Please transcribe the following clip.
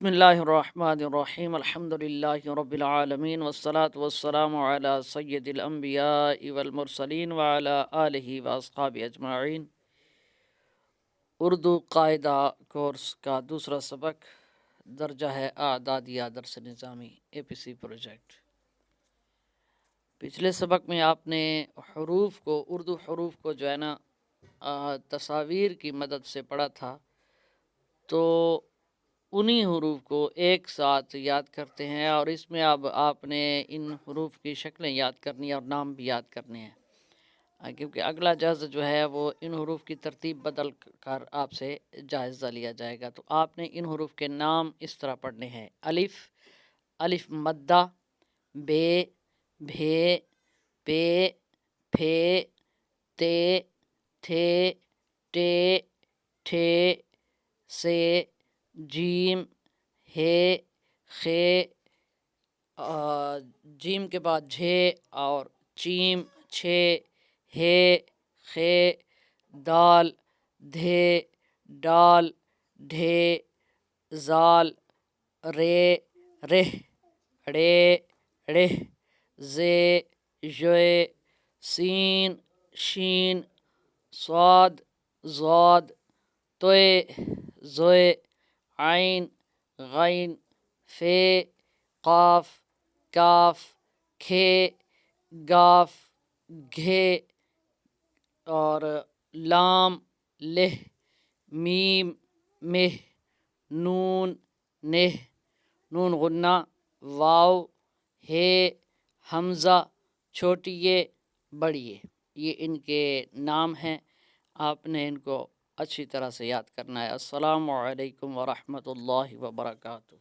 بسم اللہ الرحمن الرحیم الحمد للہ رب العالمین والصلاة والسلام علی سید الانبیاء والمرسلین وعلی آلہ واصحابہ اجمعین۔ اردو قاعدہ کورس کا دوسرا سبق درجہ ہے اعدادیہ درس نظامی APC پروجیکٹ۔ پچھلے سبق میں آپ نے حروف کو اردو حروف کو جو ہے نا تصاویر کی مدد سے پڑھا تھا، تو انہی حروف کو ایک ساتھ یاد کرتے ہیں، اور اس میں اب آپ نے ان حروف کی شکلیں یاد کرنی ہیں اور نام بھی یاد کرنے ہیں، کیونکہ اگلا جائزہ جو ہے وہ ان حروف کی ترتیب بدل کر آپ سے جائزہ لیا جائے گا۔ تو آپ نے ان حروف کے نام اس طرح پڑھنے ہیں: الف، الف مدہ، بے، بھے، پے، پھے، تے، تھے، ٹے، ٹھے، سے، جیم، ہے، خے، جیم کے بعد جھے اور چیم، چھے، ہے، خے، دال، دھے، ڈال، ڈھے، زال، رے، رہ، ڑے، ڑہ، زے، ژے، سین، شین، صاد، ضاد، طے، ظے، عین، غین، فے، قاف، کاف، کھے، گاف، گھے، اور لام، لہ، میم، مہ، نون، نہ، نون غنہ، واو، ہے، حمزہ، چھوٹی یہ، بڑی یہ ان کے نام ہیں۔ آپ نے ان کو اچھی طرح سے یاد کرنا ہے۔ السلام علیکم ورحمۃ اللہ وبرکاتہ۔